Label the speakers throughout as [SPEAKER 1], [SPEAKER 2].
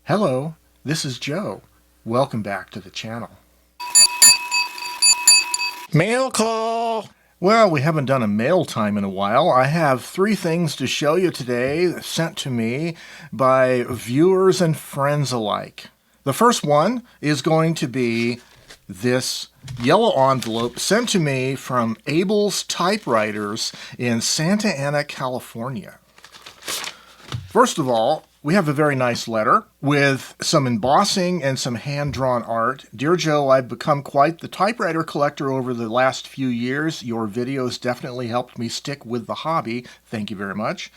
[SPEAKER 1] Hello, this is Joe. Welcome back to the channel.
[SPEAKER 2] Mail call!
[SPEAKER 1] Well, we haven't done a mail time in a while. I have 3 things to show you today sent to me by viewers and friends alike. The first one is going to be this yellow envelope sent to me from Abel's Typewriters in Santa Ana, California. First of all, we have a very nice letter with some embossing and some hand-drawn art. Dear Joe, I've become quite the typewriter collector over the last few years. Your videos definitely helped me stick with the hobby. Thank you very much.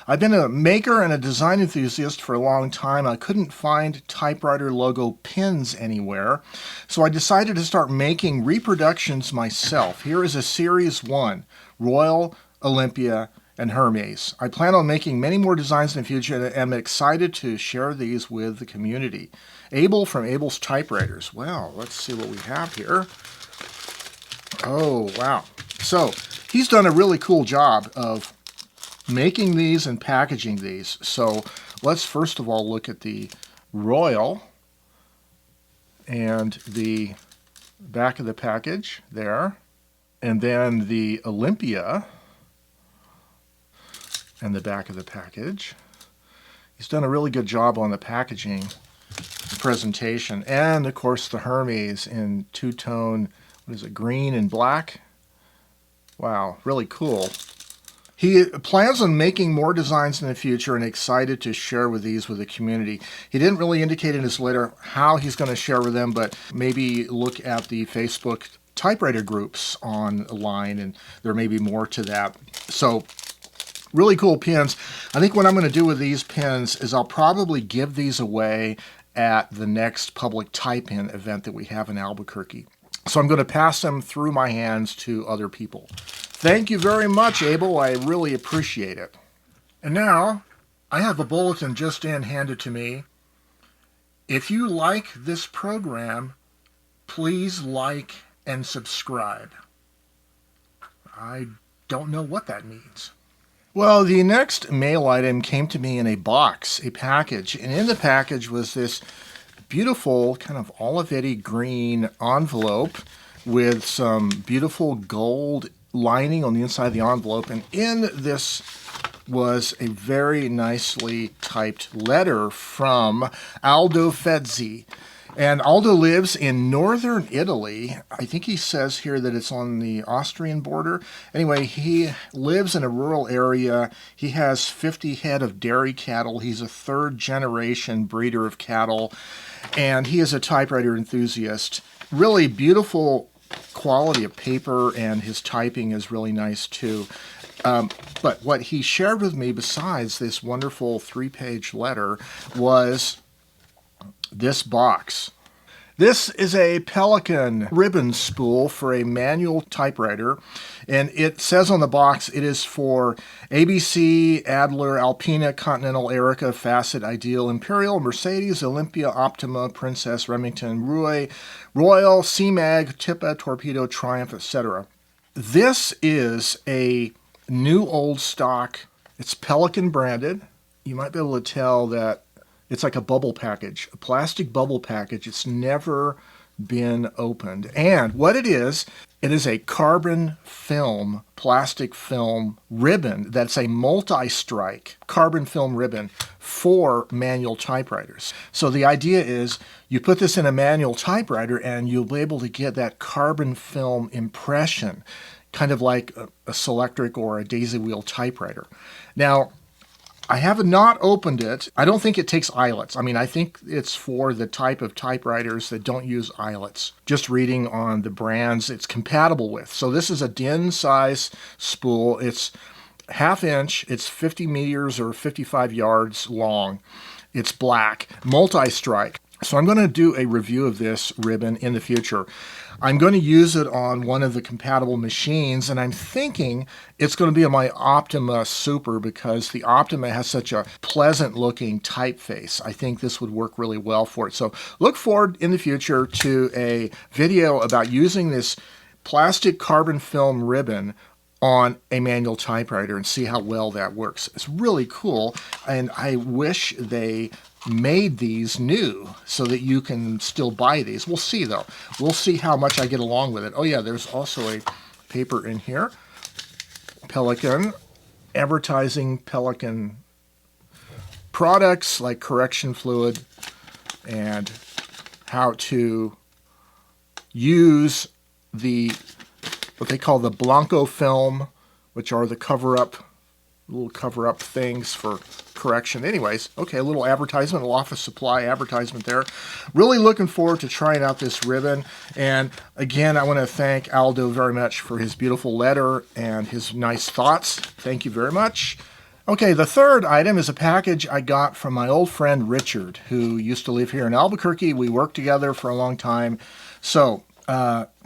[SPEAKER 1] I've been a maker and a design enthusiast for a long time. I couldn't find typewriter logo pins anywhere, so I decided to start making reproductions myself. Here is a Series 1, Royal, Olympia, and Hermes. I plan on making many more designs in the future and am excited to share these with the community. Abel from Abel's Typewriters. Well, let's see what we have here. Oh, wow. So, he's done a really cool job of making these and packaging these. So, let's first of all look at the Royal and the back of the package there. And then the Olympia and the back of the package. He's done a really good job on the packaging, the presentation, and of course the Hermes in two-tone, what is it, green and black? Wow, really cool. He plans on making more designs in the future and excited to share with these with the community. He didn't really indicate in his letter how he's going to share with them, but maybe look at the Facebook typewriter groups online, and there may be more to that. So, really cool pins. I think what I'm going to do with these pins is I'll probably give these away at the next public type-in event that we have in Albuquerque. So I'm going to pass them through my hands to other people. Thank you very much, Abel. I really appreciate it. And now, I have a bulletin just handed to me. If you like this program, please like and subscribe. I don't know what that means. Well, the next mail item came to me in a box, a package, and in the package was this beautiful kind of olive-y green envelope with some beautiful gold lining on the inside of the envelope, and in this was a very nicely typed letter from Aldo Fezzi. And Aldo lives in northern Italy. I think he says here that it's on the Austrian border. Anyway, he lives in a rural area. He has 50 head of dairy cattle. He's a 3rd generation breeder of cattle. And he is a typewriter enthusiast. Really beautiful quality of paper, and his typing is really nice too. But what he shared with me besides this wonderful 3-page letter was this box. This is a Pelican ribbon spool for a manual typewriter, and it says on the box it is for ABC, Adler, Alpina, Continental, Erica, Facet, Ideal, Imperial, Mercedes, Olympia, Optima, Princess, Remington, Royal, CMAG, Tippa, Torpedo, Triumph, etc. This is a new old stock. It's Pelican branded. You might be able to tell that it's like a bubble package, a plastic bubble package. It's never been opened. And what it is a carbon film, plastic film ribbon that's a multi-strike carbon film ribbon for manual typewriters. So the idea is you put this in a manual typewriter and you'll be able to get that carbon film impression, kind of like a Selectric or a daisy wheel typewriter. Now, I have not opened it. I don't think it takes eyelets. I mean, I think it's for the type of typewriters that don't use eyelets. Just reading on the brands it's compatible with. So this is a DIN size spool. It's 1/2 inch. It's 50 meters or 55 yards long. It's black, multi-strike. So I'm going to do a review of this ribbon in the future. I'm going to use it on one of the compatible machines, and I'm thinking it's going to be on my Optima Super because the Optima has such a pleasant looking typeface. I think this would work really well for it. So look forward in the future to a video about using this plastic carbon film ribbon on a manual typewriter and see how well that works. It's really cool, and I wish they made these new so that you can still buy these. We'll see, though. We'll see how much I get along with it. Oh, yeah, there's also a paper in here. Pelican, advertising Pelican products like correction fluid and how to use what they call the Blanco film, which are the little cover-up things for correction. Anyways, okay, a little advertisement, a little office supply advertisement there. Really looking forward to trying out this ribbon. And again, I want to thank Aldo very much for his beautiful letter and his nice thoughts. Thank you very much. Okay, the third item is a package I got from my old friend Richard, who used to live here in Albuquerque. We worked together for a long time. So,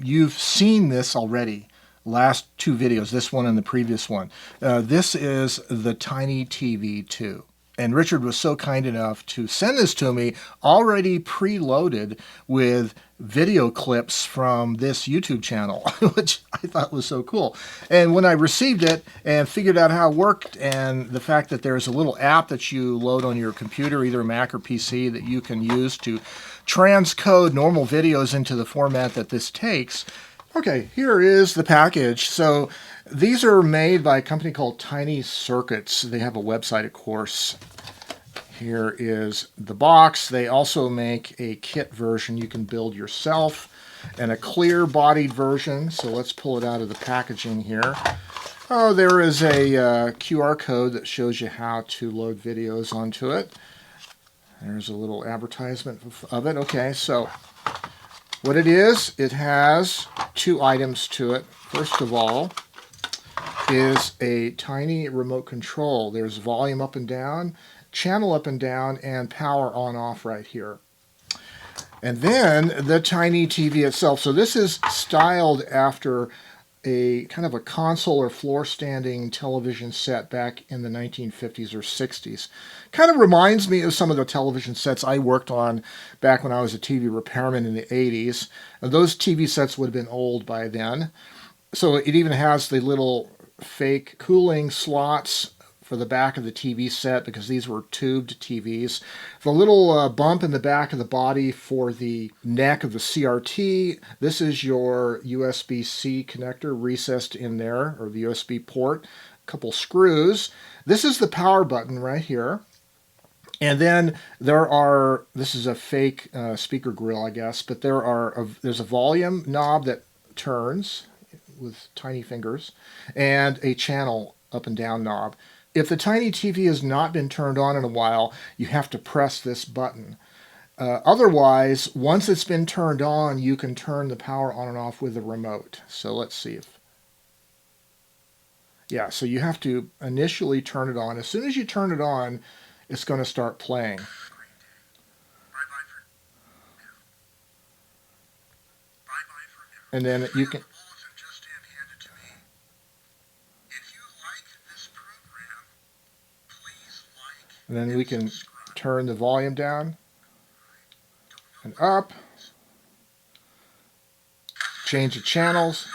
[SPEAKER 1] you've seen this already. Last two videos, this one and the previous one. This is the Tiny TV 2. And Richard was so kind enough to send this to me already preloaded with video clips from this YouTube channel, which I thought was so cool. And when I received it and figured out how it worked, and the fact that there's a little app that you load on your computer, either Mac or PC, that you can use to transcode normal videos into the format that this takes. Okay, here is the package. So these are made by a company called Tiny Circuits. They have a website, of course. Here is the box. They also make a kit version you can build yourself and a clear-bodied version. So let's pull it out of the packaging here. Oh, there is a QR code that shows you how to load videos onto it. There's a little advertisement of it. Okay, so what it is, it has two items to it. First of all is a tiny remote control. There's volume up and down, channel up and down, and power on off right here. And then the Tiny TV itself. So this is styled after a kind of a console or floor standing television set back in the 1950s or 60s. Kind of reminds me of some of the television sets I worked on back when I was a TV repairman in the 80s. And those TV sets would have been old by then. So it even has the little fake cooling slots for the back of the TV set, because these were tubed TVs. The little bump in the back of the body for the neck of the CRT. This is your USB-C connector recessed in there, or the USB port. A couple screws. This is the power button right here. And then this is a fake speaker grill, I guess, but there's a volume knob that turns with tiny fingers, and a channel up and down knob. If the Tiny TV has not been turned on in a while, you have to press this button. Otherwise, once it's been turned on, you can turn the power on and off with the remote. So let's see if... Yeah, so you have to initially turn it on. As soon as you turn it on, it's going to start playing. And then you can... And then we can turn the volume down and up, change the channels.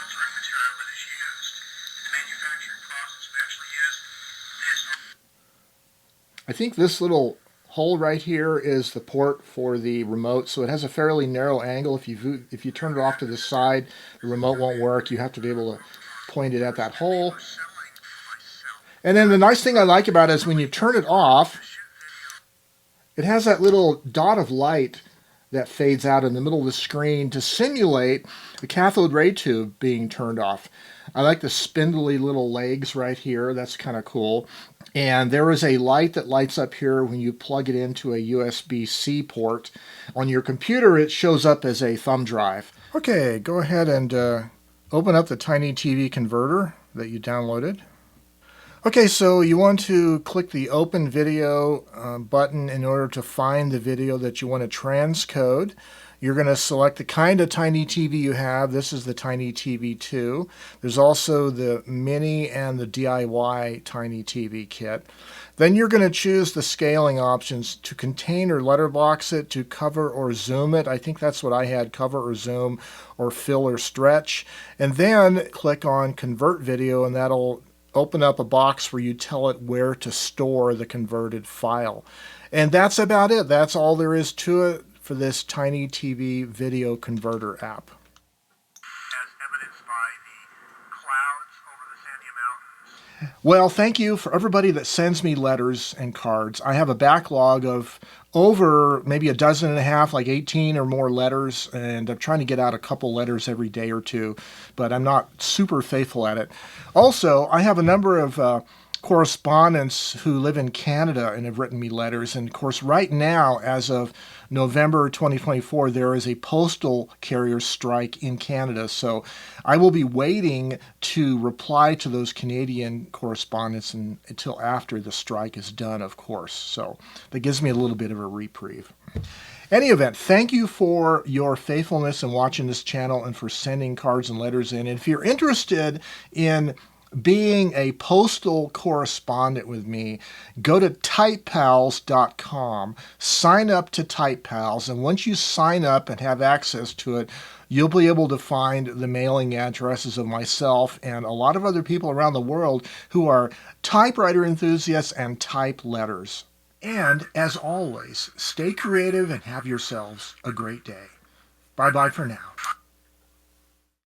[SPEAKER 1] I think this little hole right here is the port for the remote, so it has a fairly narrow angle. If you turn it off to the side, the remote won't work. You have to be able to point it at that hole. And then the nice thing I like about it is when you turn it off, it has that little dot of light that fades out in the middle of the screen to simulate the cathode ray tube being turned off. I like the spindly little legs right here. That's kind of cool. And there is a light that lights up here when you plug it into a USB-C port. On your computer, it shows up as a thumb drive. Okay, go ahead and open up the Tiny TV converter that you downloaded. Okay, so you want to click the Open Video button in order to find the video that you want to transcode. You're going to select the kind of Tiny TV you have. This is the Tiny TV 2. There's also the Mini and the DIY Tiny TV kit. Then you're going to choose the scaling options to contain or letterbox it, to cover or zoom it. I think that's what I had, cover or zoom, or fill or stretch. And then click on Convert Video, and that'll open up a box where you tell it where to store the converted file. And that's about it. That's all there is to it for this tiny TV video converter app.
[SPEAKER 3] As evidenced by the clouds over the Sandia Mountains.
[SPEAKER 1] Well, thank you for everybody that sends me letters and cards. I have a backlog of over maybe a dozen and a half, like 18 or more letters, and I'm trying to get out a couple letters every day or two, but I'm not super faithful at it. Also, I have a number of correspondents who live in Canada and have written me letters. And of course, right now, as of November 2024, there is a postal carrier strike in Canada. So I will be waiting to reply to those Canadian correspondents until after the strike is done, of course. So that gives me a little bit of a reprieve. Any event, thank you for your faithfulness in watching this channel and for sending cards and letters in. And if you're interested in being a postal correspondent with me, go to typepals.com, sign up to TypePals, and once you sign up and have access to it, you'll be able to find the mailing addresses of myself and a lot of other people around the world who are typewriter enthusiasts and type letters. And as always, stay creative and have yourselves a great day. Bye-bye for now.